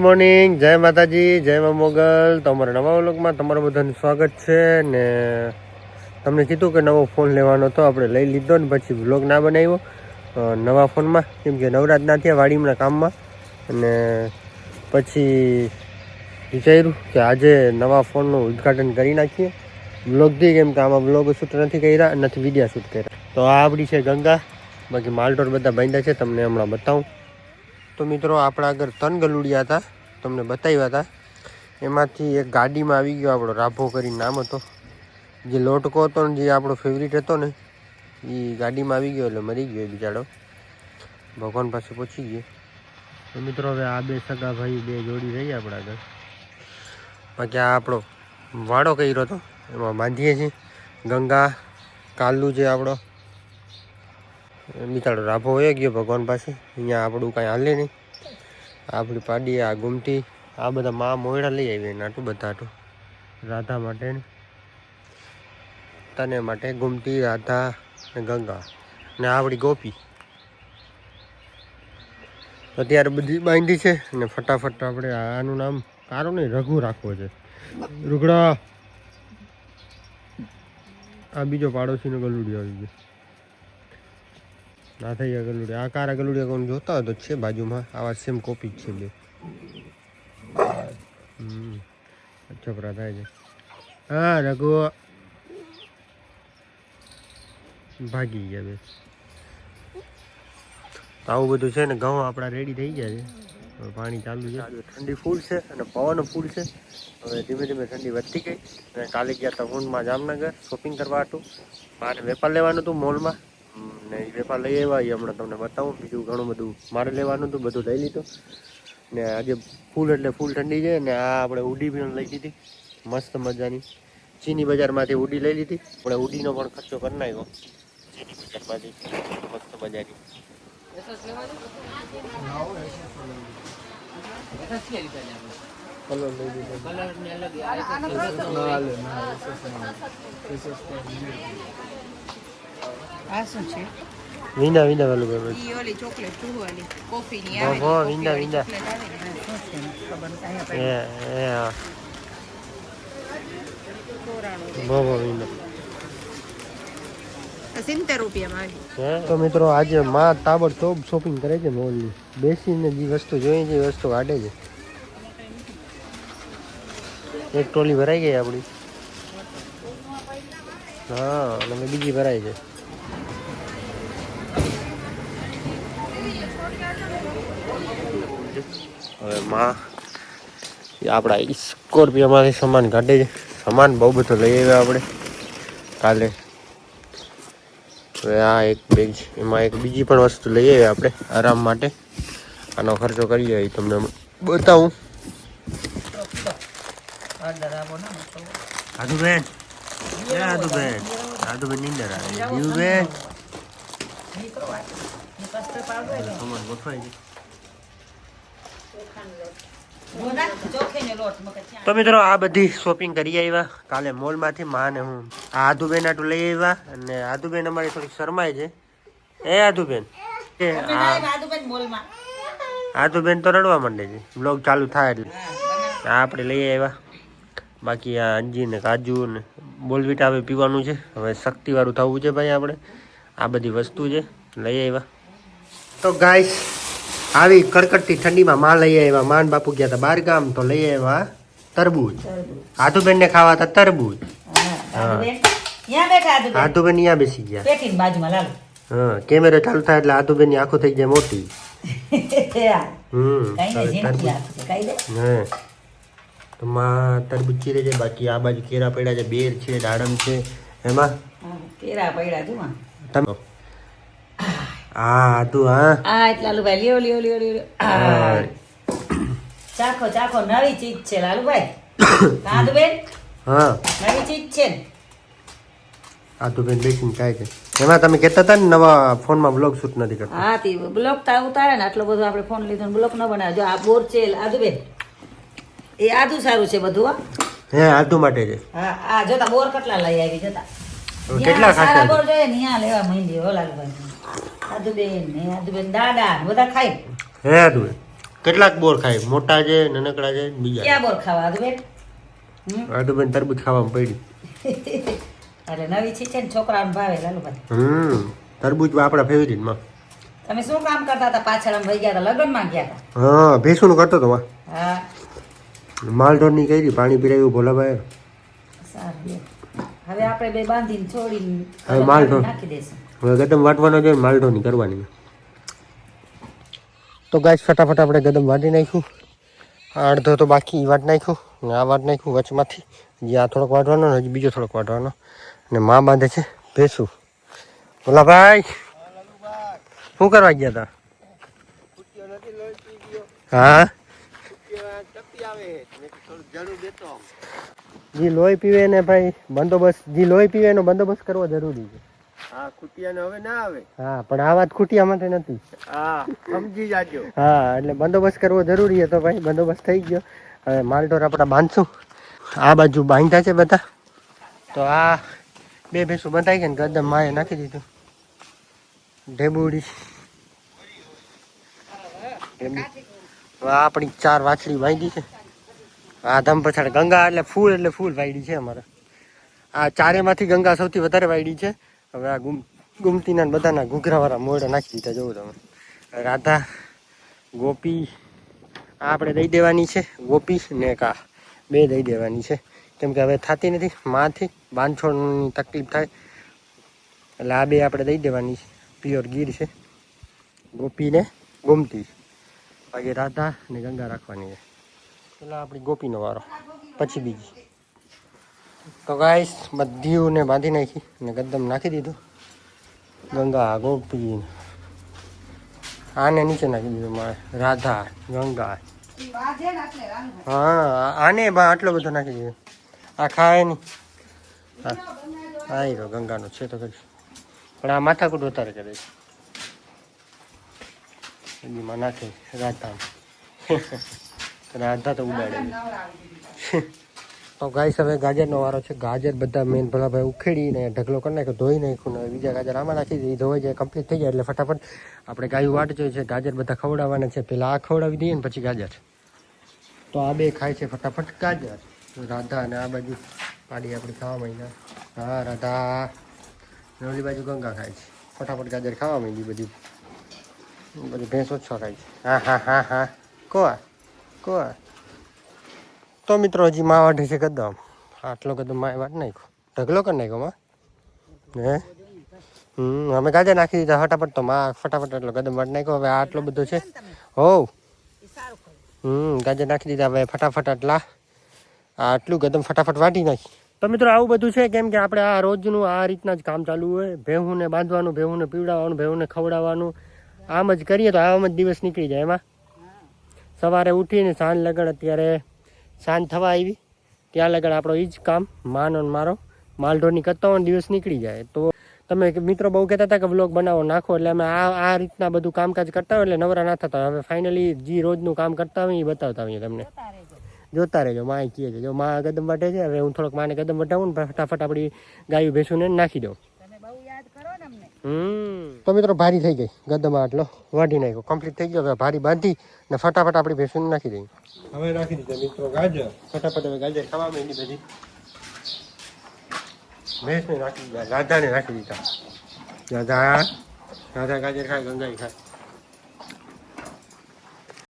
Morning, જય માતાજી, જય મા મોગલ. તમારા નવા વ્લોગમાં તમારું બધાનું સ્વાગત છે. ને તમને કીધું કે નવો ફોન લેવાનો હતો, આપણે લઈ લીધો ને પછી વ્લોગ ના બનાવ્યો નવા ફોનમાં, કેમ કે નવરાત ના થયા વાડીના કામમાં. અને પછી વિચાર્યું કે આજે નવા ફોનનું ઉદ્ઘાટન કરી નાખીએ વ્લોગથી, કેમ કે આમાં વ્લોગ શૂટ નથી કર્યા, નથી વિડીયો શૂટ કર્યા. તો આ આપણી છે ગંગા, બાકી માલઢોર બધા બાંધ્યા છે, તમને હમણાં બતાવું. તો મિત્રો આપણા આગળ 3 ગલુડિયા હતા, તમને બતાવ્યા હતા. એમાંથી એક ગાડીમાં આવી ગયો આપણો રાભો કરીને નામ હતો, જે લોટકો હતો ને, જે આપણો ફેવરિટ હતો ને, એ ગાડીમાં આવી ગયો એટલે મરી ગયો બિચારો. ભગવાન પાસે પહોંચી ગયો. તો મિત્રો હવે આ 2 સગા ભાઈ 2 જોડી રહી આપણા આગળ. બાકી આ આપણો વાડો કર્યો હતો, એમાં બાંધીએ છીએ. ગંગા કાલુ જે આપણો બિચારો રાભો હોયો ગયો ભગવાન પાસે. અહીંયા આપણું કાંઈ હાલે નહીં. આપણી પાડી, આ ગુમટી, આ બધા મા મોયડા લઈ આવી એને આટલું બધા આટલું રાધા માટે ને તને માટે ગુમટી, રાધા ને ગંગા ને આપણી ગોપી. અત્યારે બધી બાંધી છે ને ફટાફટ આપણે આનું નામ કારો નહીં, રઘુ રાખવો છે. રૂગડા આ બીજો પાડોશીનો ગલુડિયો આવી ગયો. ના થઈ ગયા ગલુડિયા. આ કારા ગલુડિયા કોણ જોતા હોય તો છે બાજુમાં, આવા સેમ કોપી જ છે બે. છોકરા થાય છે. હા રઘુ ભાગી ગયા બે. આવું બધું છે ને. ઘઉં આપણા રેડી થઈ ગયા છે, પાણી ચાલુ છે. ઠંડી ફૂલ છે અને પવન ફૂલ છે. હવે ધીમે ધીમે ઠંડી વધતી ગઈ. અને કાલે ગયા હતા ઊંડમાં જામનગર શોપિંગ કરવા હતું. મારે વેપાર લેવાનું હતું મોલમાં ને, એ વેપાર લઈ આવ્યા. એ હમણાં તમને બતાવું. બીજું ઘણું બધું મારે લેવાનું હતું, બધું લઈ લીધું. ને આજે ફૂલ એટલે ફૂલ ઠંડી છે. ને આ આપણે ઉડી પણ લઈ લીધી મસ્ત મજાની. ચીની બજારમાંથી ઉડી લઈ લીધી. આપણે ઉડીનો પણ ખર્ચો કરી નાખ્યો ચીની બજારમાંથી મસ્ત મજાની. વિંડા વિંડા વાલું ચોકલેટ કોફી ની વિંડા વિંડા તો મિત્રો આજે માં તાબડતોબ શોપિંગ કરે છે મોલની. બેસીને જે વસ્તુ જોઈએ છે એ વસ્તુ કાઢે છે. એક ટ્રોલી ભરાઈ ગઈ આપણી. હા, અને બીજી ભરાઈ છે. હવે માં આપણા સ્કોર્પિયોમાંથી સામાન કાઢે છે. સામાન બહુ બધો લઈ આવ્યા આપણે કાલે. હવે આ એક બેગ છે, એમાં એક બીજી પણ વસ્તુ લઈ આવ્યા આપણે આરામ માટે. આનો ખર્ચો કરી જાય તમને બતાવું. આદુબેન, આદુબેન, આદુબેન નીંદર આવે. દીવુબેન સામાન ગોઠવાય છે. તો મિત્રો આ બધી શોપિંગ કરી આવ્યા કાલે મોલમાંથી. માં ને હું આ આદુબેન આટલું લઈ આવ્યા. અને આદુબેન અમારી થોડીક શરમાય છે. એ આદુબેન, આદુબેન તો રડવા માંડે છે બ્લોગ ચાલુ થાય એટલે. આ આપણે લઈ આવ્યા. બાકી આ અંજી ને કાજુ ને બોલવીટા હવે પીવાનું છે. હવે શક્તિવાળું થવું છે ભાઈ આપણે. આ બધી વસ્તુ છે લઈ આવ્યા. તો ગાઈસ આવી કડકડતી ઠંડીમાં માં લઈ આવ્યા. માન બાપુ ગયા હતા 12 ગામ, તો લઈ આવ્યા તરબૂચ. આદુબેન ને ખાવા હતા તરબૂચ. આદુબેન અહીંયા બેસી ગયા. હા, કેમેરો ચાલુ થાય એટલે આદુબેન ની આંખો થઈ જાય મોટી. તો માં તરબૂચ ચીરે છે. બાકી આ બાજુ કેરા પડ્યા છે, બેર છે, દાડમ છે. એમાં કેરા પડ્યા તમે આદુ. હા એટલે લાલુભાઈ લ્યો લ્યો લ્યો લ્યો. ચાખો ચાખો, નવી ચીજ છે લાલુભાઈ. આદુબેન હા નવી ચીજ છે. આદુબેન બેસીને ખાય છે. એમાં તમે કહેતા હતા ને નવા ફોનમાં બ્લોગ શૂટ નથી કરતા. હા તે બ્લોગ તો ઉતારે ને, આટલો બધો આપણે ફોન લીધો બ્લોગ ન બનાવે. જો આ બોર છે આદુબેન, એ આદુ સારું છે બધું. હે આદુ માટે છે. હા આ જોતા બોર કેટલા લઈ આવી જોતા. કેટલા ખાતા બોર જોઈએ ને ત્યાં લેવા માંડી હો લાલુભાઈ. આદુબેન ને આદુબેન દાદા બધા ખાય. હે આદુબેન કેટલાક બોર ખાય, મોટા છે, નાનકડા છે, બીજા ક્યાં બોર ખાવા આદુ બેન? આદુબેન તરબૂચ ખાવામાં પડી. એટલે નવી છે ને છોકરાઓને ભાવે લાલુભાઈ. તરબૂચ આપણા ફેવરિટમાં. તમે શું કામ કરતા હતા? પાછળ આમ વહી ગયા હતા, લગ્નમાં ગયા હતા? હા, ભેંસુનું કરતો હતો. હા માલઢોરની કરી પાણી પીરાયું ભોલાભાઈ. સારું લે. હવે આપણે બે બાંધીને છોડીને હવે માલઢોર નાખી દઈશું. હવે ગદમ વાટવાનો છે, માલઢોરની કરવાની. તો ગાઈસ ફટાફટ આપણે ગદમ વાટી નાખ્યું. અડધો તો બાકી વાટ નાખ્યું ને આ વાટ નાખ્યું વચમાંથી. હજી આ થોડોક વાટવાનો ને હજી બીજો થોડોક વાટવાનો. ને માં બાંધે છે ભેંસું. ભોલાભાઈ શું કરવા ગયા હતા? હા, જી લોહી પીવે ને ભાઈ બંદોબસ્ત, જી લોહી પીવે એનો બંદોબસ્ત કરવો જરૂરી છે. હા, ખૂટિયાને હવે ના આવે. હા, પણ આ વાત ખૂટિયા માટે નથી. હા, સમજી જાજો. હા, એટલે બંદોબસ્ત કરવો જરૂરી હતો ભાઈ. બંદોબસ્ત થઈ ગયો. હવે માલઢોર આપણા બાંધશું. આ બાજુ બાંધ્યા છે બધા. તો આ બે ભેંસું બંધાઈ ગયા ને ગદમ માએ નાખી દીધું. ઢેબુડી આપણી 4 વાછડી વાંધી છે. આ ધમ પછાડ ગંગા એટલે ફૂલ વાયડી છે અમારે. આ ચારેમાંથી ગંગા સૌથી વધારે વાયડી છે. હવે આ ગુમતીના બધાના ઘૂઘરાવાળા મોઢા નાખી દીધા. જોવું તમે. રાધા, ગોપી આ આપણે દઈ દેવાની છે. ગોપી ને કા બે દઈ દેવાની છે. કેમ કે હવે થતી નથી માંથી, બાંધછોડની તકલીફ થાય એટલે આ બે આપણે દઈ દેવાની છે. પ્યોર ગીર છે. ગોપી ને ગોમતી. બાકી રાધા ને ગંગા રાખવાની છે. પેલા આપણી ગોપીનો વારો, પછી બીજી. તો ગાઈસ બધીઓને બાંધી નાખી ને ગદમ નાખી દીધું. ગંગા, ગોપી આને નીચે નાખી દીધું મારે. રાધા, ગંગા. હા, આને આટલો બધો નાખી દીધો. આ ખાય નહીં. હા રહ્યો ગંગાનો છે તો કરી. પણ આ માથાકૂટ વધારે કરે છે. એમાં નાખે રાધા. રાધા તો ઉડાડે. તો ગાઈસ હવે ગાજરનો વારો છે. ગાજર બધા મેન ભલાભાઈ ઉખેડીને ઢગલો કરી નાખ્યો, ધોઈ નાખ્યું ને બીજા ગાજર આમાં નાખી દીધી. ધોઈ જાય કમ્પ્લીટ થઈ જાય એટલે ફટાફટ આપણે ગાયું વાટ જોઈએ છે. ગાજર બધા ખવડાવવાના છે. પહેલાં આ ખવડાવી દઈએ ને પછી ગાજર. તો આ બે ખાય છે ફટાફટ ગાજર. રાધા અને આ બાજુ પાડી આપણી ખાવા માંડી. હા રાધા. ઓલી બાજુ ગંગા ખાય છે. ફટાફટ ગાજર ખાવા માંડી. બધી ભેંસ ઓછો ખાય છે. હા હા હા હા કોવા કોવા. તો મિત્રો હજી માં વાઢે છે કદમ. આટલો કદમ માં વાટ નાખ્યો, ઢગલો કરી નાખ્યો માં. હે અમે ગાજર નાખી દીધા ફટાફટ. તો માં ફટાફટ એટલો કદમ વાટ નાખ્યો. હવે આટલો બધો છે. હોવ ગાજર નાખી દીધા. હવે ફટાફટ આટલા આટલું કદમ ફટાફટ વાટી નાખી. તો મિત્રો આવું બધું છે. કેમ કે આપણે આ રોજનું આ રીતના જ કામ ચાલુ હોય. ભેહુંને બાંધવાનું, ભેહુંને પીવડાવવાનું, ભેહુંને ખવડાવવાનું. આમ જ કરીએ તો આમ જ દિવસ નીકળી જાય. એમાં સવારે ઉઠીને સાંજ લગડ, અત્યારે સાંજ થવા આવી ત્યાં લગડ આપણો એ જ કામ માનો મારો માલઢોરની કરતા હોય દિવસ નીકળી જાય. તો તમે મિત્રો બહુ કહેતા હતા કે વ્લોગ બનાવો નાખો, એટલે અમે આ રીતના બધું કામકાજ કરતા હોય એટલે નવરા ના થતા હોય. હવે ફાઇનલી જે રોજનું કામ કરતા હોય એ બતાવતા હોઈએ તમને. જોતા રહેજો. માં કહે છે જો માં કદમ વાટે છે. હવે હું થોડોક માને કદમ વટાવું ને ફટાફટ આપણી ગાયું ભેંસુને નાખી દઉં. તો મિત્રો ભારી થઈ ગઈ ગદમ આટલો વાઢી નાખ્યો, કમ્પ્લીટ થઈ ગયો. હવે ભારી બાંધી ને ફટાફટ આપણી ભેંસુને નાખી દઈ. હવે નાખી દીધા મિત્રો ગાજર. ફટાફટ હવે ગાજર ખાવા માંડી બધી. ભેંસને નાખી દીધા, રાધાને નાખી દીધા. રાધા રાધા ગાજર ખાય, ગંગાઈ ખાય.